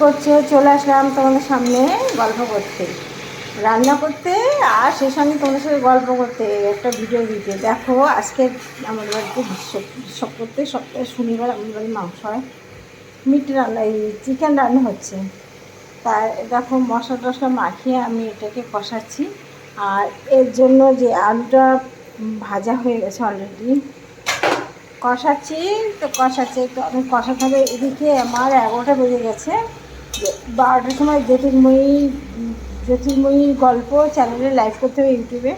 করছো? চলে আসলাম তোমাদের সামনে গল্প করতে, রান্না করতে, আর সেই সঙ্গে তোমাদের সাথে গল্প করতে, একটা ভিডিও দিতে। দেখো আজকে আমাদের বাড়িতে বিশ্ব করতে সপ্তাহে শনিবার আমাদের বাড়ি মাংস হয়, মিট রান্না, এই চিকেন রান্না হচ্ছে। তাই দেখো মশলা টশলা মাখিয়ে আমি এটাকে কষাচ্ছি। আর এর জন্য যে আলুটা ভাজা হয়ে গেছে অলরেডি, কষাচ্ছি। তো আমি কষাতে হবে। এদিকে আমার 11টা বেজে গেছে। 12টার সময় জ্যোতির্ময়ীর গল্প চ্যানেলে লাইভ করতে হবে ইউটিউবে।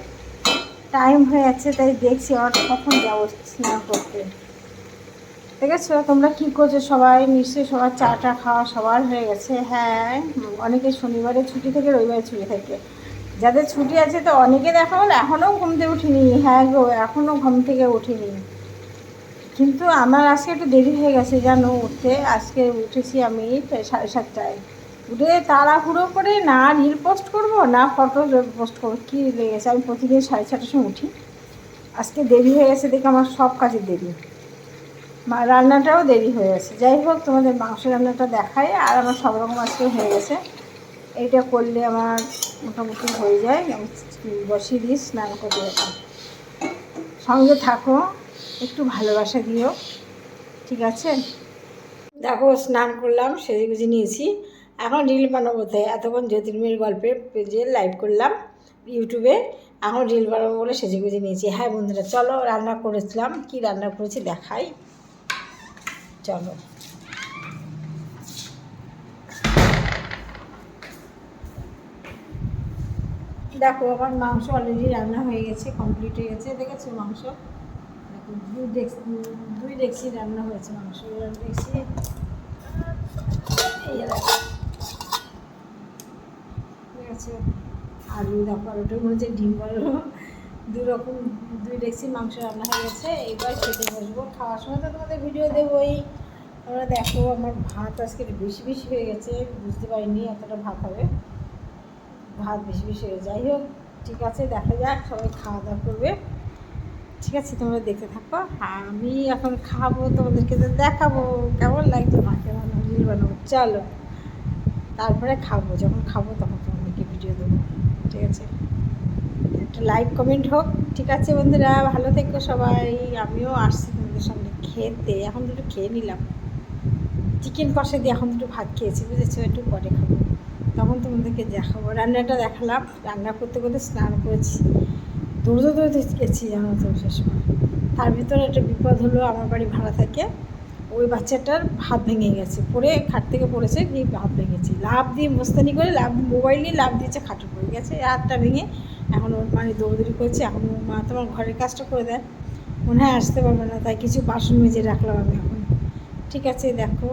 টাইম হয়ে যাচ্ছে, তাই দেখছি আর কখন যাবো স্নান করতে। ঠিক আছে, তোমরা কী করছো? সবাই নিশ্চয়ই সবার চাটা খাওয়া সবার হয়ে গেছে। হ্যাঁ, অনেকে শনিবারে ছুটি থেকে রবিবারে ছুটি থাকে। যাদের ছুটি আছে তো অনেকে দেখা হলো এখনও ঘুম থেকে উঠিনি। হ্যাঁ গো, এখনও ঘুম থেকে উঠিনি, কিন্তু আমার আজকে একটু দেরি হয়ে গেছে জানো উঠতে। আজকে উঠেছি আমি 7:30টায়। উঠে তাড়াহুড়ো করে না রিল পোস্ট করব না ফটো পোস্ট করবো, কী লেগেছে। আমি প্রতিদিন 6:30টার সময় উঠি, আজকে দেরি হয়ে গেছে দেখে আমার সব কাজে দেরি, রান্নাটাও দেরি হয়ে গেছে। যাই হোক, তোমাদের মাংস রান্নাটা দেখাই। আর আমার সব রকম আজকে হয়ে গেছে। এইটা করলে আমার মোটামুটি হয়ে যায়। আমি বসিয়ে দিই স্নান করতে যাবো। সঙ্গে থাকো, একটু ভালোবাসা দিও, ঠিক আছে? দেখো স্নান করলাম, সেজে গুজে নিয়েছি, এখন রিল বানাবো। তাই এতক্ষণ জ্যোতির্ময়ের গল্পের পেজে লাইভ করলাম ইউটিউবে, এখন রিল বানাবো বলে সেজে গুজে নিয়েছি। হ্যাঁ বন্ধুরা, চলো রান্না করেছিলাম, কি রান্না করেছি দেখাই, চলো। দেখো আমার মাংস অলরেডি রান্না হয়ে গেছে, কমপ্লিট হয়ে গেছে। দেখেছো মাংস? দেখো দুই ডেকচি রান্না হয়েছে মাংস। দেখছি ঠিক আছে। আলু দেখো, আলুটার মধ্যে ডিম বলো, দুই ডেকচি মাংস রান্না হয়ে গেছে। এবার খেতে বসবো। খাওয়ার সময় তো তোমাদের ভিডিও দেবোই। তোমরা দেখো আমার ভাত আজকে বেশি বেশি হয়ে গেছে, বুঝতে পারিনি এতটা ভাত হবে। ভাত বেশি বেশি হয়ে, যাই হোক ঠিক আছে, দেখা যাক। সবাই খাওয়া দাওয়া করবে, ঠিক আছে? তোমরা দেখতে থাকো। আমি এখন খাবো, তোমাদেরকে তো দেখাবো কেমন লাগছে মাকে রিল বানাবো। চলো, তারপরে খাবো, যখন খাবো তখন তোমাদেরকে ভিডিও দেবো, ঠিক আছে? একটা লাইক কমেন্ট হোক, ঠিক আছে বন্ধুরা? ভালো থেকো সবাই। আমিও আসছি তোমাদের সামনে খেতে, এখন দুটো খেয়ে নিলাম চিকেন কষা দিয়ে, এখন দুটো ভাত খেয়েছি, বুঝেছো? একটু পরে খাবো, তখন তোমাদেরকে দেখাবো। রান্নাটা দেখালাম, রান্না করতে করতে স্নান করেছি, দৌড়তে গেছি জানো তো শেষ সময়। তার ভিতরে একটা বিপদ হলো, আমার বাড়ি ভাড়া থাকে, ওই বাচ্চাটার হাত ভেঙে গেছে, পড়ে খাট থেকে পড়েছে, গিয়ে হাত ভেঙেছে, লাভ দিয়ে মোস্তানি করে মোবাইল নিয়ে লাভ দিয়েছে, খাটে পড়ে গেছে হাতটা ভেঙে। এখন ওর মানে দৌড়দৌড়ি করছে। এখন ওর মা তোমার ঘরের কাজটা করে দেয়, মনে হয় আসতে পারবে না, তাই কিছু বাসন মেজে রাখলাম আমি এখন, ঠিক আছে? দেখো।